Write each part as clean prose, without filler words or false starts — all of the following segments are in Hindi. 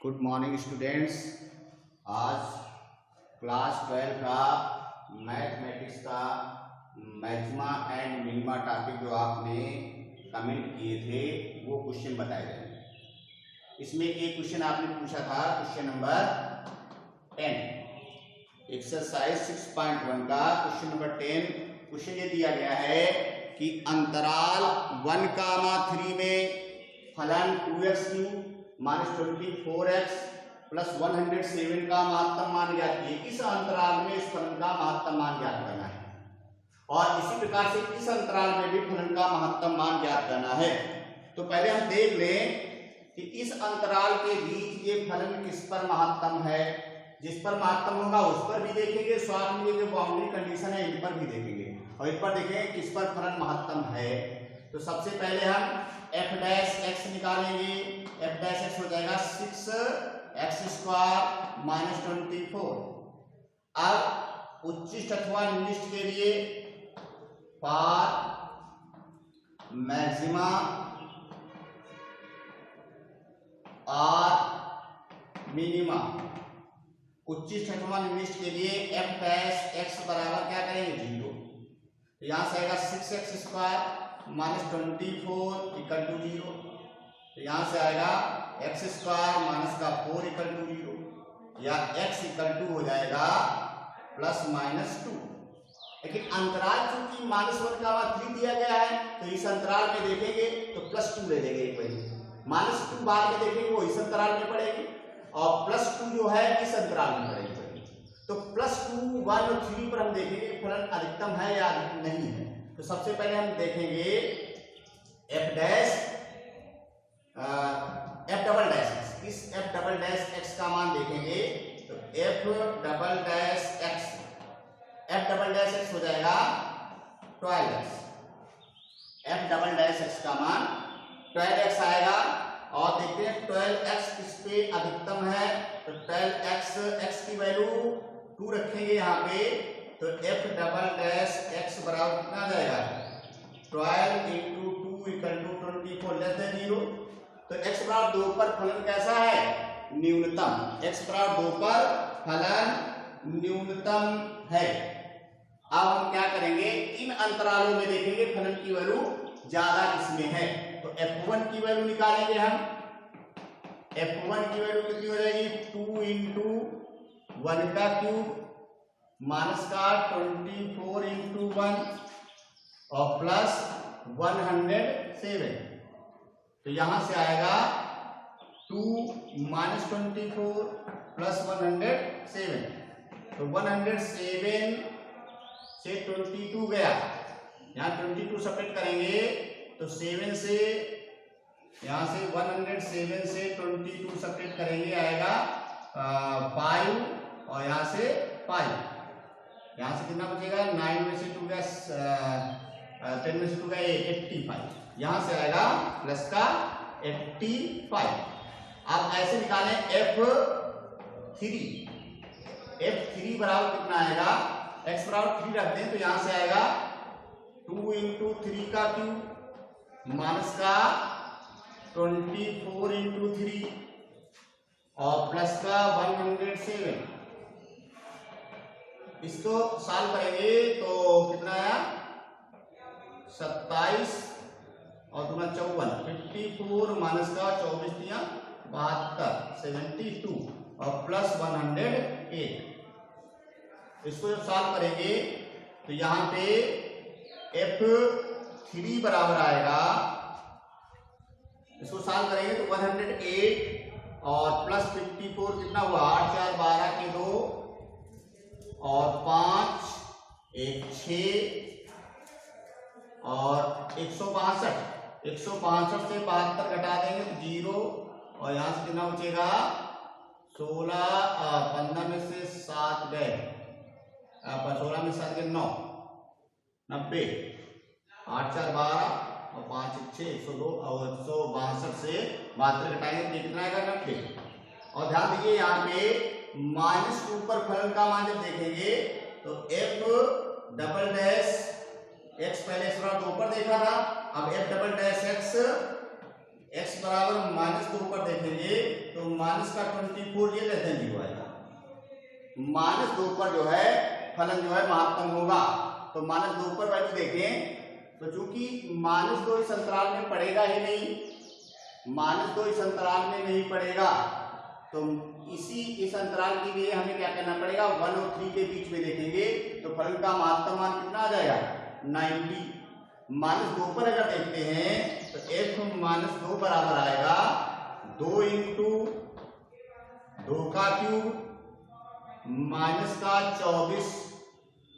Good morning students. आज क्लास 12 का मैथमेटिक्स का मैक्सिमा एंड मिनिमा टॉपिक जो आपने कमेंट किए थे वो क्वेश्चन बताए जाएंगे। इसमें एक क्वेश्चन आपने पूछा था, क्वेश्चन नंबर 10 एक्सरसाइज 6.1 का क्वेश्चन नंबर 10। क्वेश्चन ये दिया गया है कि अंतराल 1,3 में फलन 2x³ -24x प्लस 107 का महत्तम मान ज्ञात कीजिए। इस अंतराल में इस फलन का महत्तम मान ज्ञात करना है और इसी प्रकार से इस अंतराल में भी फलन का महत्तम मान ज्ञात करना है। तो पहले हम देख लें कि इस अंतराल के बीच ये फलन किस पर महत्तम है। जिस पर महत्तम होगा उस पर भी देखेंगे, साथ में ये जो बाउंड्री कंडीशन है इन पर भी देखेंगे और इन पर देखेंगे किस पर फलन महत्तम है। तो सबसे पहले हम f' निकालेंगे। f' हो जाएगा 6x² -24। अब उच्चिष्ट अथवा निम्निष्ट के लिए फॉर मैक्सिमा और मिनिमा, उच्चिष्ट अथवा निम्निष्ट के लिए f' बराबर क्या करेंगे 0। तो यहां से आएगा 6x² -24 = 0। तो यहां से आएगा x² -4 = 0 या x = हो जाएगा +-2। लेकिन अंतराल चूंकि -1 का 3 दिया गया है तो इस अंतराल में देखेंगे तो +2 ले लेंगे एक बार, -2 बाद में देखेंगे वो इस अंतराल में पड़ेगी और +2 जो है इस अंतराल में पड़ेगी। तो +2, 1 और 3 पर हम देखेंगे फलन अधिकतम है या अधिकतम नहीं है। तो सबसे पहले हम देखेंगे f', इस f'(x) का मान देखेंगे। तो f'(x) हो जाएगा 12x। f'(x) का मान 12x आएगा और देखते हैं 12x किस पे अधिकतम है। तो 12x, x की वैल्यू 2 रखेंगे यहाँ पे। तो f'(x) बराबर कितना जाएगा 12 × 2 = 24 <0। तो x बराबर 2 पर फलन कैसा है न्यूनतम। x बराबर 2 पर फलन न्यूनतम है। अब हम क्या करेंगे इन अंतरालों में देखेंगे फलन की वैल्यू ज्यादा किसमें है। तो f1 की वैल्यू निकालेंगे हम। f1 की वैल्यू कितनी हो जाएगी 2 × 1³ -24 × 1 और प्लस 107। तो यहां से आएगा 2 -24 प्लस 107। तो 107 से 22 गया, यहाँ 22 सब्ट्रैक्ट करेंगे तो 7 से यहां से 107 से 22 सब्ट्रैक्ट करेंगे आएगा 5 और यहां से 5। यहां से कितना बचेगा 9 में से 2 गया 10 में से 2 गया 85। यहां से आएगा प्लस का 85। अब ऐसे निकालें f3 बराबर कितना आएगा। x बराबर 3 रख दें तो यहां से आएगा 2 × 3 का क्यूब माइनस का 24 × 3 और प्लस का 107। इसको सॉल्व करेंगे तो कितना आया 27 और 2 × 54 माइनस का 24 × 72 72 और प्लस 108। इसको जब सॉल्व करेंगे तो यहाँ पे f3 बराबर आएगा, इसको सॉल्व करेंगे तो 108 और प्लस 54 कितना हुआ 8 4 12 के 2 और 5 1 6 और 162 से 72 घटा देंगे तो 0 और यहां से कितना बचेगा 16 15 में से 7 गए 16 में 7 गए 9 90 8 4 12 और 5 1 6 102 और 162 से 72 घटाएंगे तो कितना आएगा 90। और ध्यान दीजिए यहाँ पे -2 पर फलन का मान जब देखेंगे तो f'(x) पहले x बराबर 2 पर देखा था, अब f'(x) x बराबर -2 पर देखेंगे तो माइनस का 24 ये लेस देन 0 आएगा। -2 पर जो है फलन जो है महत्तम होगा। तो -2 पर वैल्यू देखें तो चूंकि -2 इस अंतराल में पड़ेगा ही नहीं, -2 इस अंतराल में नहीं पड़ेगा, तो इस अंतराल के लिए हमें क्या करना पड़ेगा, 1 और 3 के बीच में देखेंगे तो फलन का महत्तम मान कितना आ जाएगा, 90। -2 पर अगर देखते हैं तो f-2 बराबर आएगा 2 इंटू 2 का क्यूब माइनस का 24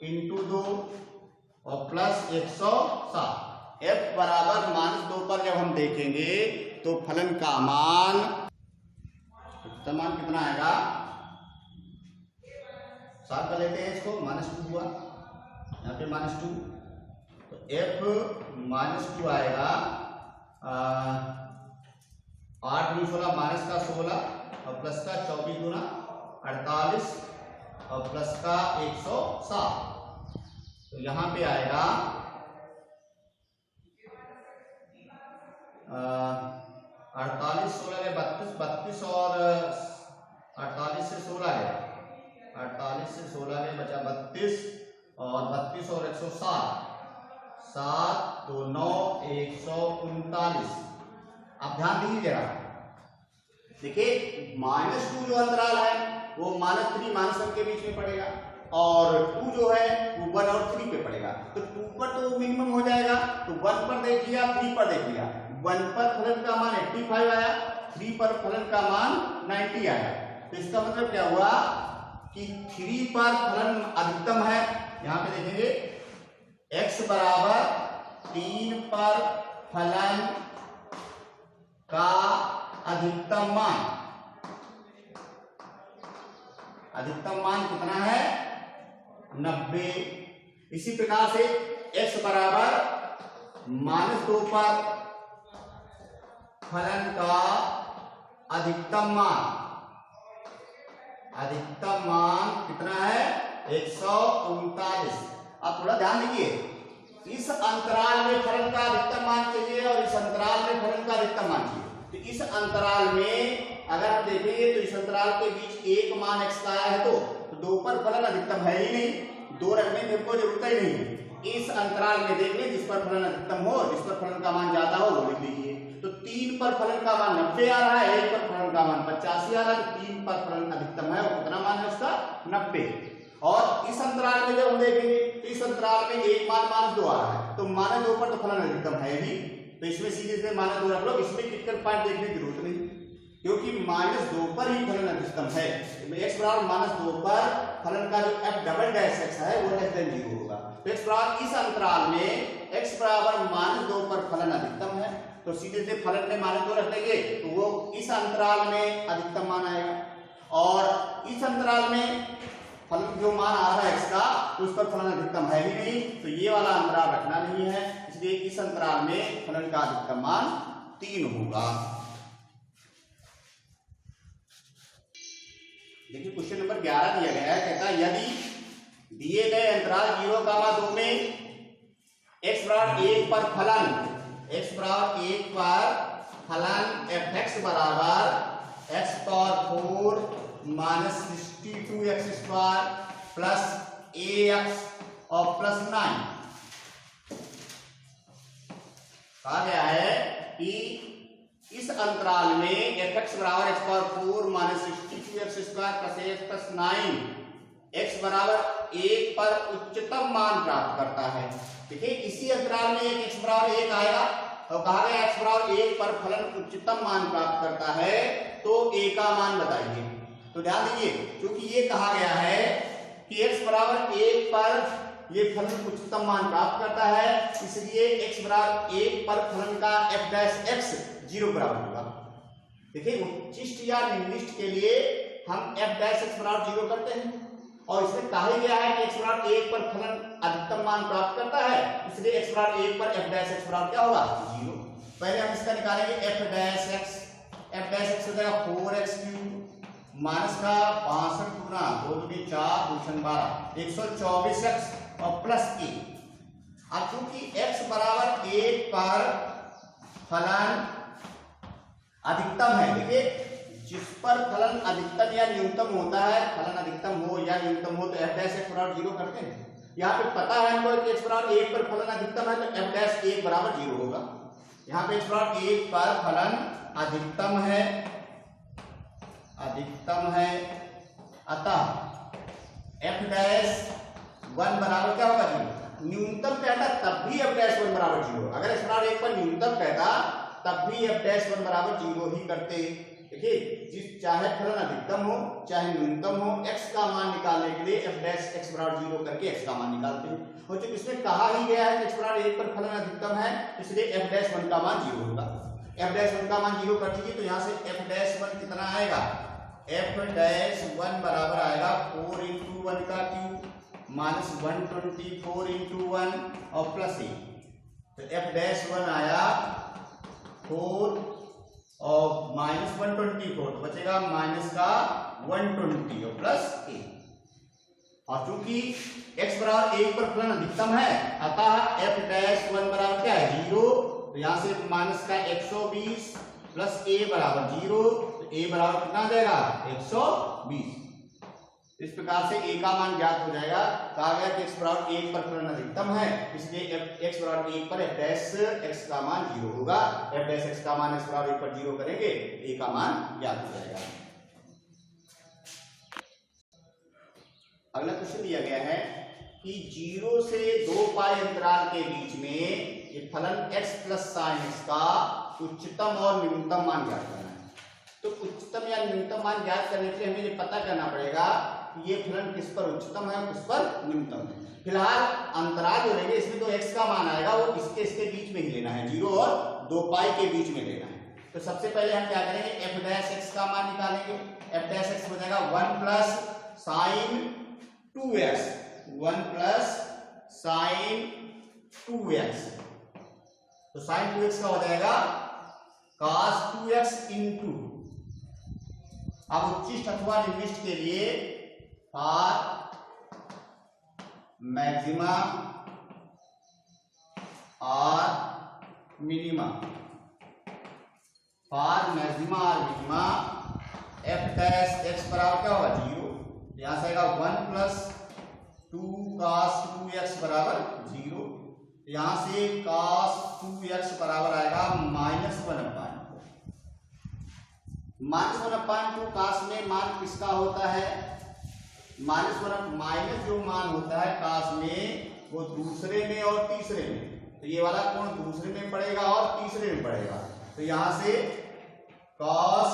इंटू 2 और प्लस 107। f बराबर -2 पर जब हम देखेंगे तो फलन का मान कितना आएगा, साथ कर लेते हैं इसको, -2 हुआ यहाँ पे -2, तो f-2 आएगा 8 × 16 माइनस का 16 और प्लस का 24 गुना 48 और प्लस का 107। तो यहाँ पे आएगा 48 16 के 32 और 48 से 16 है, 48 से 16 में बचा 32 और 32 और 107, 7 2 9 139। आप ध्यान दीजिएगा, देखिए -2 जो अंतराल है वो -3 -1 के बीच में पड़ेगा और 2 जो है वो 1 और 3 पे पड़ेगा। तो 2 पर तो मिनिमम हो जाएगा, तो 1 पर देख लिया, 3 पर देख लिया। 1 पर फलन का मान 85 आया, 3 पर फलन का मान 90 आया। तो इसका मतलब क्या हुआ कि 3 पर फलन अधिकतम है। यहाँ पे देखेंगे x बराबर 3 पर फलन का अधिकतम मान कितना है, 90। इसी प्रकार से x बराबर -2 पर फलन का अधिकतम मान कितना है, 139। आप थोड़ा ध्यान दीजिए, इस अंतराल में फलन का अधिकतम मान चाहिए और इस अंतराल में फलन का अधिकतम मान चाहिए। तो इस अंतराल में अगर हम देखेंगे तो इस अंतराल के बीच एक मान x का आया है, तो 2 पर फलन अधिकतम है ही नहीं, 2 रखने की हमको जरूरत ही नहीं है। इस अंतराल में देख लें जिस पर फलन अधिकतम हो, जिस पर फलन का मान ज्यादा हो वो लिख लीजिए। तो 3 पर फलन का मान 90 आ रहा है, 1 पर फलन का मान 85 आ रहा है, तो 3 पर फलन अधिकतम है, वो कितना मान है उसका, 90। और इस अंतराल में जब हम देखेंगे तो इस अंतराल में एक मान -2 आ रहा है, तो -2 पर तो फलन अधिकतम है ही, तो इसमें सीधे से -2 रख लो, इसमें क्रिटिकल पॉइंट देखने की जरूरत नहीं, क्योंकि -2 पर ही फलन अधिकतम है। x बराबर -2 पर फलन का जो f डबल डैश x है वो लेस देन 0 होगा। तो x बराबर इस अंतराल में x बराबर -2 पर फलन अधिकतम है, तो सीधे से फलन में -2 रख देंगे तो वो इस अंतराल में अधिकतम मान आएगा। और इस अंतराल में फलन जो मान आ रहा है x का, तो उस पर फलन अधिकतम है ही नहीं, तो ये वाला अंतराल रखना नहीं है, इसलिए इस अंतराल में फलन का अधिकतम मान 3 होगा। देखिए क्वेश्चन नंबर 11 दिया गया है, कहता है यदि दिए गए अंतराल 0,2 में x बराबर 1 पर फलन f(x) बराबर x power 4 minus 62x² plus ax और प्लस 9 कहा गया है कि इस अंतराल में f(x) बराबर x power 4 minus 62x² plus ax plus 9 x बराबर 1 पर उच्चतम मान प्राप्त करता है। देखिए इसी अंतराल में एक x बराबर 1 आएगा और कहा गया x बराबर 1 पर फलन उच्चतम मान प्राप्त करता है, तो a का मान बताइए। तो ध्यान दीजिए, क्योंकि ये कहा गया है कि x बराबर 1 पर ये फलन उच्चतम मान प्राप्त करता है, इसलिए x बराबर 1 पर फलन का f डैश x 0 बराबर होगा। देखिए उच्चिष्ट या निम्निष्ट के लिए हम f डैश x बराबर 0 करते हैं, और इसमें कहा गया है कि x बराबर 1 पर फलन अधिकतम मान प्राप्त करता है, इसलिए x बराबर 1 पर f डैश x बराबर क्या होगा, 0। पहले हम इसका निकालेंगे f डैश x हो जाएगा 4x³ माइनस का 62 गुना 2 दूनी 4 दूसरा 12 124x और प्लस a। अब चूंकि x बराबर 1 पर फलन अधिकतम है, देखिए जिस पर फलन अधिकतम या न्यूनतम होता है, फलन अधिकतम हो या न्यूनतम हो तो f डैश x बराबर 0 करते हैं। यहाँ पे पता है हमको कि x बराबर 1 पर फलन अधिकतम है तो f डैश 1 बराबर 0 होगा। यहाँ पे x बराबर 1 पर फलन अधिकतम है, अतः f डैश 1 बराबर क्या होगा 0। न्यूनतम कहता तब भी f डैश 1 बराबर 0। अगर x बराबर 1 पर न्यूनतम कहता तब भी f डैश 1 बराबर 0 ही करते। देखिए जिस चाहे फलन अधिकतम हो चाहे न्यूनतम हो, x का मान निकालने के लिए f डैश x बराबर 0 करके x का मान निकालते हैं। और चूंकि इसमें कहा ही गया है कि x बराबर 1 पर फलन अधिकतम है, इसलिए f डैश 1 का मान 0 होगा। f डैश 1 का मान 0 कर दीजिए तो यहाँ से f डैश 1 कितना आएगा, f डैश 1 बराबर आएगा 4 × 1 का क्यूब माइनस 124 × 1 और प्लस 1। तो f डैश 1 आया 4 और माइनस 124 तो बचेगा माइनस का 120 और प्लस 1। और चूंकि x बराबर 1 पर फलन अधिकतम है, अतः f डैश 1 बराबर क्या है 0। तो यहां से माइनस का 120 प्लस a बराबर 0, तो a बराबर कितना आ जाएगा 120। इस प्रकार से a का मान ज्ञात हो जाएगा। कहा गया कि x बराबर 1 पर फलन अधिकतम है, इसलिए x बराबर 1 पर f डैश x का मान 0 होगा। f डैश x का मान x बराबर 1 पर 0 करेंगे, a का मान ज्ञात हो जाएगा। अगला क्वेश्चन दिया गया है कि 0 से 2 पाई अंतराल के बीच में ये फलन x प्लस साइन x का उच्चतम और न्यूनतम मान ज्ञात करना है। तो उच्चतम या न्यूनतम मान ज्ञात करने के लिए हमें ये पता करना पड़ेगा कि ये फलन किस पर उच्चतम है और किस पर न्यूनतम है। फिलहाल अंतराल जो लेंगे इसमें तो x का मान आएगा वो इसके बीच में ही लेना है, 0 और 2 पाई के बीच में लेना है। तो सबसे पहले हम क्या करेंगे, f डैश x का मान निकालेंगे। f डैश x हो जाएगा 1 plus sign 2x, 1 plus sign 2x। तो साइन 2x का हो जाएगा cos 2x इंटू, अब उच्चिष्ट अथवा निविष्ट के लिए फॉर मैक्सिमा और मिनिमा, फॉर मैक्सिमा और मिनिमा f डैश x बराबर क्या होगा 0। यहां से आएगा 1 प्लस 2 cos 2x बराबर 0। यहां से cos 2x बराबर आएगा -1/2। -1/2 काश में मान किसका होता है, माइनस जो मान होता है काश में वो दूसरे में और तीसरे में। तो ये वाला कोण दूसरे में पड़ेगा और तीसरे में पड़ेगा। तो यहां से cos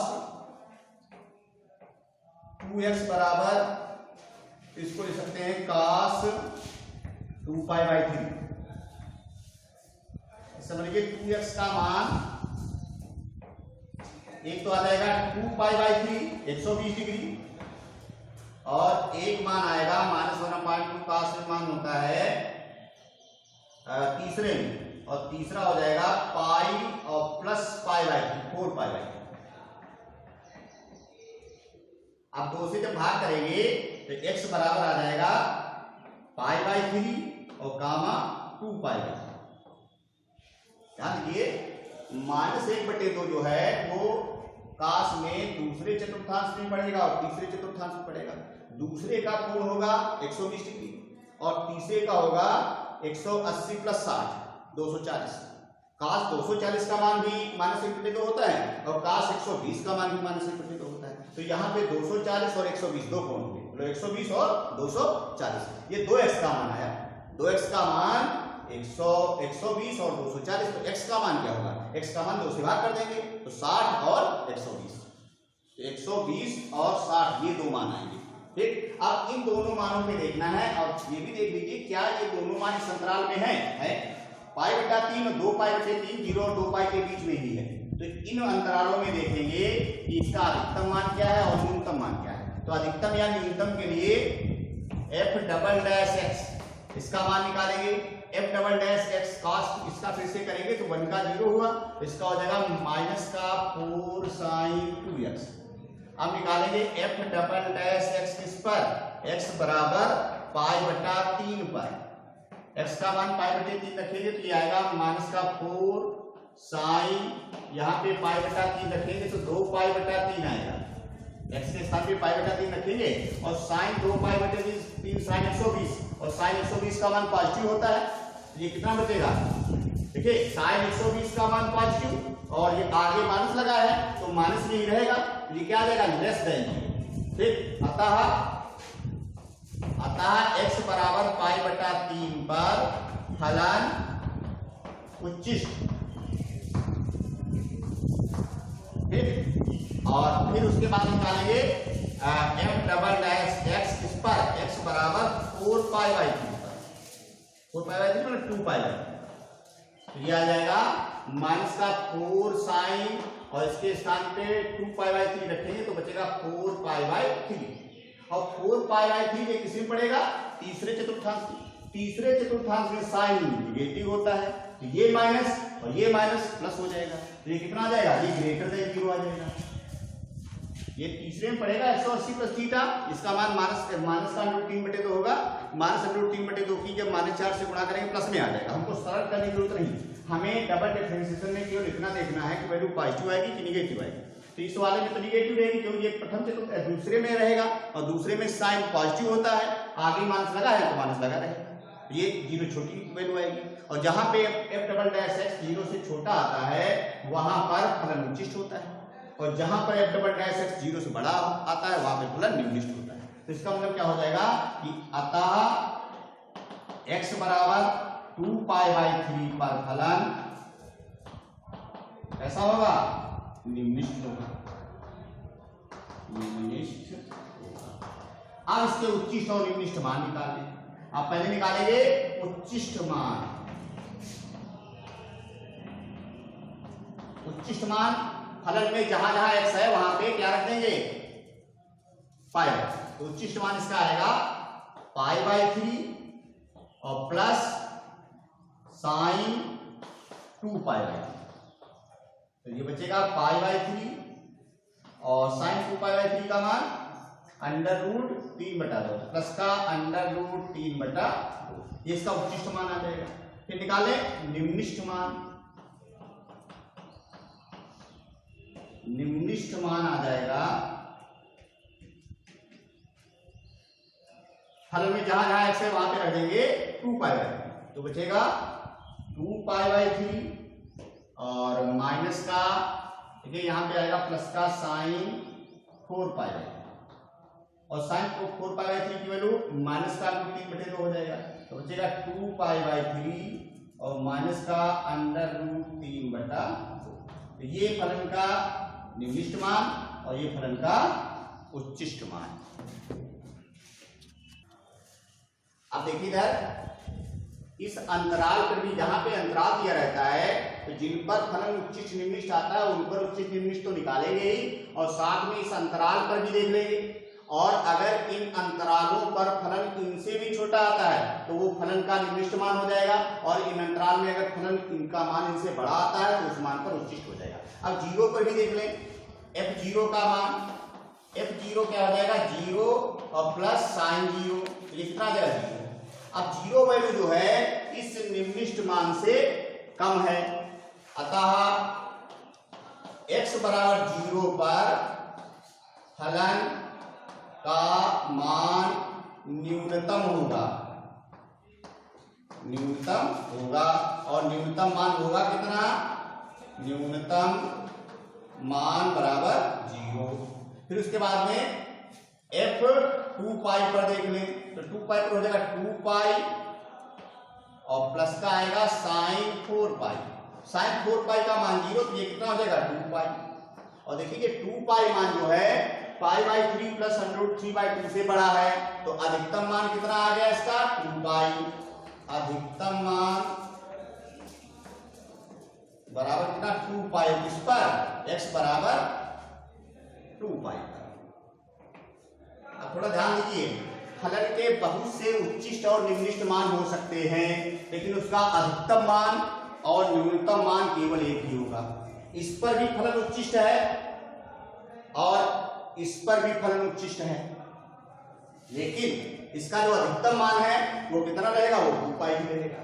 2x बराबर इसको लिख सकते हैं cos 2π/3। समझिए 2x का मान एक तो आ जाएगा 2π/3 120 डिग्री, और एक मान आएगा -1/2 काश में मान होता है तीसरे में, और तीसरा हो जाएगा पाई और प्लस π/3 4π/3। अब 2 से जब भाग करेंगे तो x बराबर आ जाएगा π/3 और गामा 2π/3। ध्यान दीजिए -1/2 जो है वो काश में दूसरे चतुर्थांश में पड़ेगा और तीसरे चतुर्थांश में पड़ेगा। दूसरे का कोण होगा 120 डिग्री और तीसरे का होगा 180 प्लस 60 240। काश 240 का मान भी -1/2 होता है और काश 120 का मान भी -1/2 होता है। तो यहाँ पे 240 और 120 दो कोण होंगे, तो 120 और 240 ये 2x का मान आया। 2x का मान 120 और 240, तो x का मान क्या होगा, x का मान 2 से भाग कर देंगे तो 60 और 120। तो 120 और 60 ये दो मान आएंगे। ठीक, अब इन दोनों मानों पे देखना है और ये भी देख लीजिए क्या ये दोनों मान इस अंतराल में है π/3 और 2π/3 0 और 2 पाई के बीच में ही है। तो इन अंतरालों में देखेंगे कि इसका अधिकतम मान क्या है और न्यूनतम मान क्या है। तो अधिकतम या न्यूनतम के लिए f डबल डैश x इसका मान निकालेंगे। f double dash x cos इसका फिर से करेंगे तो 1 का 0 हुआ, इसका हो जाएगा -4 sin 2x। अब निकालेंगे f डबल डैश x किस पर, x बराबर π/3 पर। x का मान π/3 रखेंगे तो ये आएगा -4 साइन, यहाँ पे पाई बटा 3 रखेंगे तो 2 पाई बटा 3 आएगा, x के स्थान पे पाई बटा 3 रखेंगे और साइन 2 पाई बटे 3 साइन 120, और साइन 120 का मान पॉजिटिव होता है, ये कितना बचेगा, देखिए साइन 120 का मान पॉजिटिव और ये आगे माइनस लगा है तो माइनस में ही रहेगा, ये क्या आ जाएगा, लेस देन। ठीक, अतः x बराबर पाई बटा 3 पर फलन उच्चिष्ट। ठीक, और फिर उसके बाद निकालेंगे f डबल डैश x इस पर x बराबर 4 पाई बाई 3 पर, 4 पाई बाई 3 मतलब 2 पाई बाई 3, तो ये आ जाएगा माइनस का 4 साइन और इसके स्थान पे 2 पाई बाई 3 रखेंगे तो बचेगा 4 पाई बाई 3, और 4 पाई बाई 3 ये किसमें पड़ेगा, तीसरे चतुर्थांश में। तीसरे चतुर्थांश में साइन नेगेटिव होता है तो ये माइनस और ये माइनस प्लस हो जाएगा, तो ये कितना आ जाएगा, ये ग्रेटर देन 0 आ जाएगा। ये तीसरे में पड़ेगा 180 प्लस थीटा, इसका मान माइनस का √3/2 होगा, माइनस √3/2 की जब -4 से गुणा करेंगे प्लस में आ जाएगा। हमको सरल करने की जरूरत नहीं, हमें डबल डिफरेंशिएशन में केवल इतना देखना है कि वैल्यू पॉजिटिव आएगी कि निगेटिव आएगी। तो इस वाले में तो निगेटिव रहेगी क्योंकि ये प्रथम चतुर्थ दूसरे में रहेगा और दूसरे में साइन पॉजिटिव होता है, आगे माइनस लगा है तो माइनस लगा रहेगा, ये 0 छोटी वैल्यू आएगी। और जहां पे f डबल डैश x 0 से छोटा आता है वहां पर फलन उच्चिष्ट होता है, और जहां पर f डबल डैश x 0 से बड़ा आता है वहां पर फलन निम्निष्ट होता है। तो इसका मतलब क्या हो जाएगा कि अतः x बराबर 2 पाई बाई 3 पर फलन कैसा होगा, निम्निष्ट होगा, निम्निष्ट होगा। अब इसके उच्चिष्ट और निम्निष्ट मान निकालें। आप पहले निकालेंगे उच्चिष्ट मान, उच्चिष्ट मान फलन में जहां जहां x है वहां पे क्या रख देंगे, पाई, तो उच्चिष्ट मान इसका आएगा पाई बाई 3 और प्लस साइन 2 पाई बाई 3, तो ये बचेगा पाई बाई 3 और साइन 2 पाई बाई 3 का मान √3/2 प्लस का √3/2, ये इसका उच्चिष्ट मान आ जाएगा। फिर निकाले निम्निष्ट मान, निम्निष्ट मान आ जाएगा फलन में जहां जहां x है वहां पे रख देंगे 2 पाई बाई 3, तो बचेगा 2 पाई बाई 3 और माइनस का, देखिए यहां पे आएगा प्लस का साइन 4 पाई बाई 3, और साइन 4 पाई बाई 3 की वैल्यू माइनस का √3/2 हो जाएगा, तो बचेगा 2 पाई बाई 3 और माइनस का √3/2, तो ये फलन का निम्निष्ट मान और ये फलन का उच्चिष्ट मान। अब देखिए इधर इस अंतराल पर भी, जहां पे अंतराल दिया रहता है तो जिन पर फलन उच्चिष्ट निम्निष्ट आता है उन पर उच्चिष्ट निम्निष्ट तो निकालेंगे ही, और साथ में इस अंतराल पर भी देख लेंगे, और अगर इन अंतरालों पर फलन इनसे भी छोटा आता है तो वो फलन का निम्निष्ट मान हो जाएगा, और इन अंतराल में अगर फलन इनका मान इनसे बड़ा आता है तो उस मान पर उच्चिष्ट हो जाएगा। अब 0 पर भी देख लें, f0 का मान, f0 क्या हो जाएगा, 0 और प्लस साइन 0, ये कितना आ जाएगा 0। अब 0 वैल्यू जो है इस निम्निष्ट मान से कम है, अतः x बराबर 0 पर फलन का मान न्यूनतम होगा, न्यूनतम होगा, और न्यूनतम मान होगा कितना, न्यूनतम मान बराबर 0। फिर उसके बाद में f 2 पाई पर देख लें, तो 2 पाई पर हो जाएगा 2 पाई और प्लस का आएगा साइन 4 पाई, साइन 4 पाई का मान 0, तो ये कितना हो जाएगा 2 पाई, और देखिए 2 पाई मान जो है पाई बाई 3 प्लस √3/2 से बड़ा है, तो अधिकतम मान कितना आ गया इसका 2 पाई, अधिकतम मान बराबर कितना 2 पाई, इस पर x बराबर 2 पाई पर। अब थोड़ा ध्यान दीजिए, फलन के बहुत से उच्चिष्ट और निम्निष्ट मान हो सकते हैं, लेकिन उसका अधिकतम मान और न्यूनतम मान केवल एक ही होगा। इस पर भी फलन उच्चिष्ट है और इस पर भी फलन उच्चिष्ट है, लेकिन इसका जो अधिकतम मान है वो कितना रहेगा, वो 2 पाई ही रहेगा।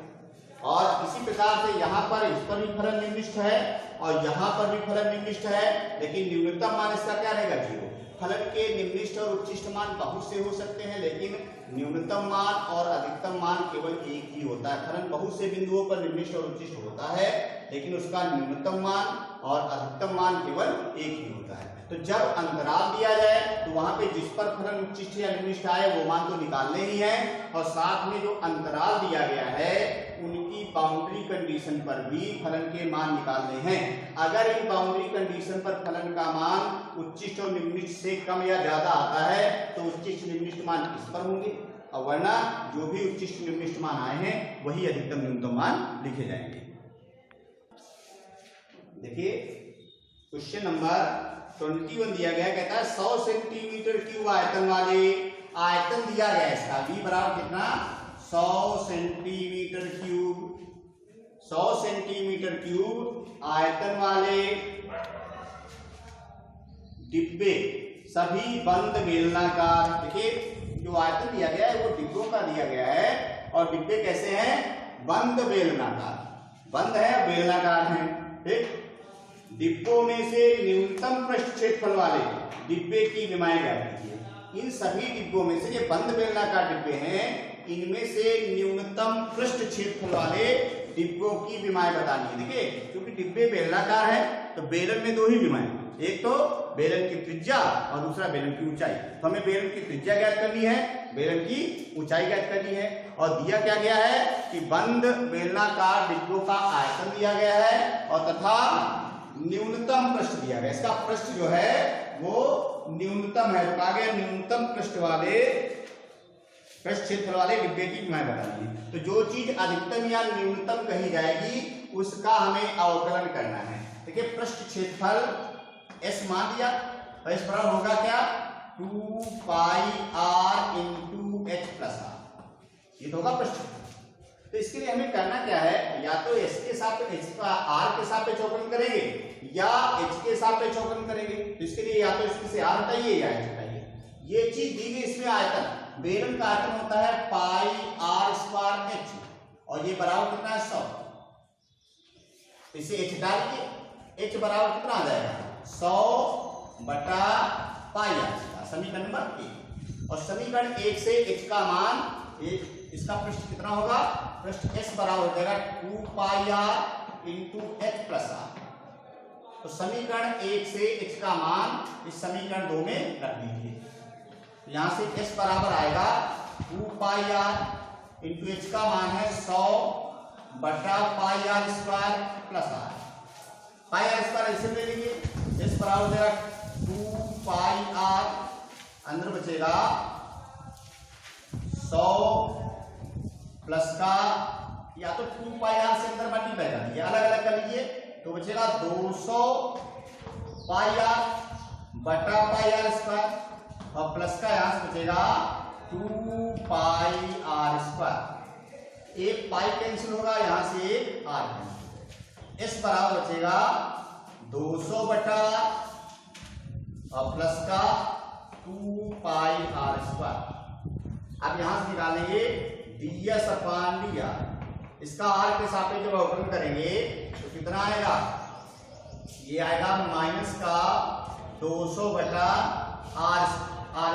और इसी प्रकार से यहाँ पर इस पर भी फलन निर्दिष्ट है और यहाँ पर भी फलन निर्दिष्ट है, लेकिन न्यूनतम मान इसका क्या रहेगा 0। फलन के निम्नलिखित और उच्चिष्ट मान बहुत से हो सकते हैं, लेकिन न्यूनतम मान और अधिकतम मान केवल एक ही होता है। फलन बहुत से बिंदुओं पर निम्नलिखित और उच्चिष्ट होता है, लेकिन उसका न्यूनतम मान और अधिकतम मान केवल एक ही होता है। तो जब अंतराल दिया जाए तो वहां पे जिस पर फलन उच्चिष्ट या निम्नलिखित आए वो मान तो निकालने ही है, और साथ में जो अंतराल दिया गया है उनकी बाउंड्री कंडीशन पर भी फलन के मान निकालने हैं। अगर इन बाउंड्री कंडीशन पर फलन का मान उच्चिष्ट और निम्नलिखित से कम या ज्यादा आता है तो उच्चिष्ट निम्नलिखित मान इस पर होंगे, और वरना जो भी उच्चिष्ट निम्नलिखित मान आए हैं वही अधिकतम न्यूनतम मान लिखे जाएंगे। देखिए क्वेश्चन नंबर 21 दिया गया, कहता है 100 सेंटीमीटर क्यूब आयतन वाले, आयतन दिया गया इसका v बराबर कितना 100 सेंटीमीटर क्यूब, 100 सेंटीमीटर क्यूब आयतन वाले डिब्बे सभी बंद बेलनाकार। देखिए जो आयतन दिया गया है वो डिब्बों का दिया गया है, और डिब्बे कैसे हैं बंद बेलनाकार, बंद है बेलनाकार है। ठीक, डिब्बों में से न्यूनतम पृष्ठ क्षेत्रफल वाले डिब्बे की विमाएं ज्ञात कीजिए। इन सभी डिब्बों में से ये बंद बेलनाकार डिब्बे हैं, इनमें से न्यूनतम पृष्ठ क्षेत्रफल वाले डिब्बों की विमाएं बतानी है। देखिए क्योंकि डिब्बे बेलनाकार है तो बेलन में दो ही विमाएं, एक तो बेलन की त्रिज्या और दूसरा बेलन की ऊंचाई। तो हमें बेलन की त्रिज्या ज्ञात करनी है, बेलन की ऊंचाई ज्ञात करनी है, और दिया क्या गया है कि बंद बेलनाकार डिब्बों का आयतन दिया गया है और तथा न्यूनतम पृष्ठ दिया गया। इसका पृष्ठ जो है वो न्यूनतम है, तो कहा गया न्यूनतम पृष्ठ क्षेत्रफल वाले डिब्बे की विमाएं बतानी है। तो जो चीज अधिकतम या न्यूनतम कही जाएगी उसका हमें अवकलन करना है। देखिए पृष्ठ क्षेत्रफल s मान दिया तो s बराबर होगा क्या 2 पाई r into h plus r, ये तो होगा पृष्ठ। तो इसके लिए हमें करना क्या है, या तो s के सापेक्ष r के सापेक्ष अवकलन करेंगे या h के सापेक्ष अवकलन करेंगे। तो इसके लिए या तो इसमें से r हटाइए या h हटाइए। ये चीज दी गई, इसमें आयतन बेलन का आयतन होता है पाई r स्क्वायर h, और ये बराबर कितना है 100। इसे h डालिए, h बराबर कितना आ जाएगा 100 बटा पाई r, समीकरण नंबर 1। और समीकरण 1 से h का मान, इसका पृष्ठ कितना होगा, पृष्ठ s बराबर हो जाएगा 2 पाई r into h plus r। तो समीकरण 1 से h का मान इस समीकरण 2 में रख दीजिए। यहां से s बराबर आएगा 2 पाई r इंटू h का मान है 100 बटा पाई r स्क्वायर प्लस r। पाई r स्क्वायर ऐसे ले लीजिए, s बराबर हो जाएगा 2 पाई r, अंदर बचेगा 100 प्लस का, या तो 2 पाई r से अंदर मल्टीप्लाई कर दीजिए, अलग अलग कर लीजिए, तो बचेगा 200 पाई r बटा पाई r स्क्वायर, और प्लस का यहां से बचेगा 2 पाई r स्क्वायर। एक पाई कैंसिल होगा, यहां से एक r कैंसिल, s बराबर बचेगा 200 बटा और प्लस का 2 पाई r स्क्वायर। अब यहां से निकालेंगे ds अपान dr, इसका r के सापेक्ष जब अवकलन करेंगे तो कितना आएगा, ये आएगा माइनस का 200 बटा r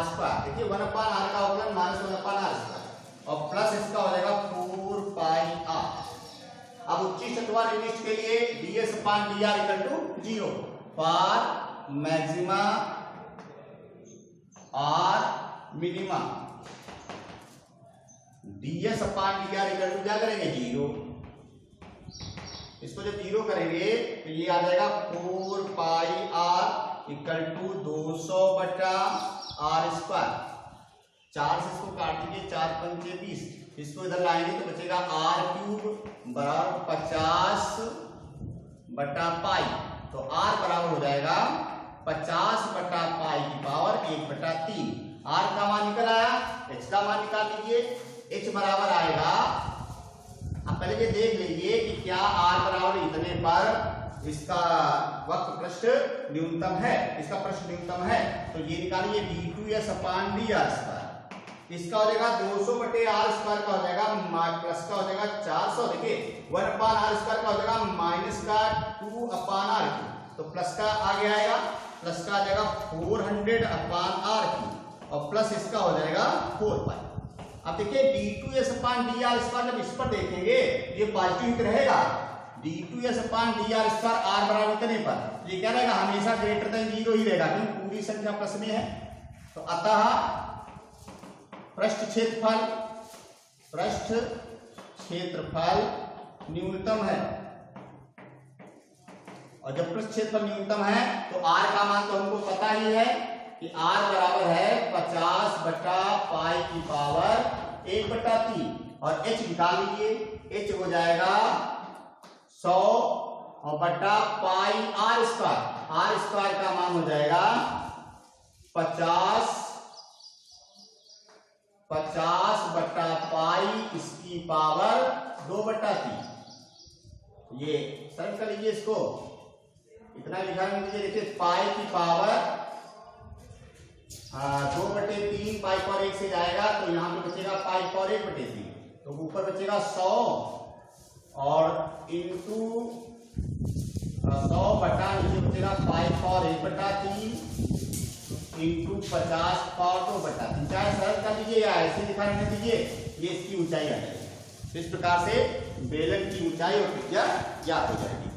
स्क्वायर। देखिए 1 अपान r का अवकलन माइनस 1 अपान r स्क्वायर, और प्लस इसका हो जाएगा 4 पाई r। अब उच्चिष्ट अथवा निम्नलिखित के लिए ds upon dr equal to 0 for maxima और minima. ds upon dr equal to क्या करेंगे 0, इसको जब 0 करेंगे तो ये आ जाएगा 4 पाई r इक्वल टू 200 बटा r स्क्वायर। 4 से इसको काट दीजिए, 4 पंचे 20, इसको इधर लाएंगे तो बचेगा r क्यूब बराबर 50 बटा पाई, तो r बराबर हो जाएगा 50 बटा पाई की पावर 1 बटा 3। r का मान निकल आया, h का मान निकाल लीजिए, h बराबर आएगा, अब पहले ये देख लीजिए कि क्या r बराबर इतने पर इसका वक्र पृष्ठ न्यूनतम है, इसका पृष्ठ न्यूनतम है, तो ये निकालिए d2s अपान dr स्क्वायर। इसका हो जाएगा 200 बटे आर स्क्वायर का हो जाएगा, प्लस का हो जाएगा 400, देखिए 1 अपान आर स्क्वायर का हो जाएगा माइनस का 2 अपान आर क्यूब, तो प्लस का आगे आएगा, प्लस का आ जाएगा 400 अपान आर क्यूब और प्लस इसका हो जाएगा 4 पाई। अब देखिए d2s अपान dr स्क्वायर जब इस पर देखेंगे ये पॉजिटिव ही रहेगा, d2s अपान dr स्क्वायर r बराबर इतने पर ये क्या रहेगा, हमेशा ग्रेटर देन 0 ही रहेगा क्योंकि पूरी संख्या प्लस में है। तो अतः पृष्ठ क्षेत्रफल न्यूनतम है, और जब पृष्ठ क्षेत्रफल न्यूनतम है तो r का मान तो हमको पता ही है कि r बराबर है 50 बटा पाई की पावर 1/3 और h निकाल लीजिए, h हो जाएगा 100 और बटा पाई r स्क्वायर का मान हो जाएगा 50 बटा पाई इसकी पावर 2/3। ये सरल कर लीजिए, इसको इतना लिखा है मुझे, देखिए पाई की पावर 2/3 पाई पावर 1 से जाएगा तो यहाँ पे बचेगा पाई पावर 1/3, तो ऊपर बचेगा 100 और इंटू 100 बटा नीचे बचेगा पाई पावर 1/3 इंटू 50 पावर 2/3। चाहे सरल कर लीजिए या ऐसे लिखा रहने दीजिए, ये इसकी ऊंचाई आ जाएगी। इस प्रकार से बेलन की ऊंचाई और त्रिज्या ज्ञात हो जाएगी।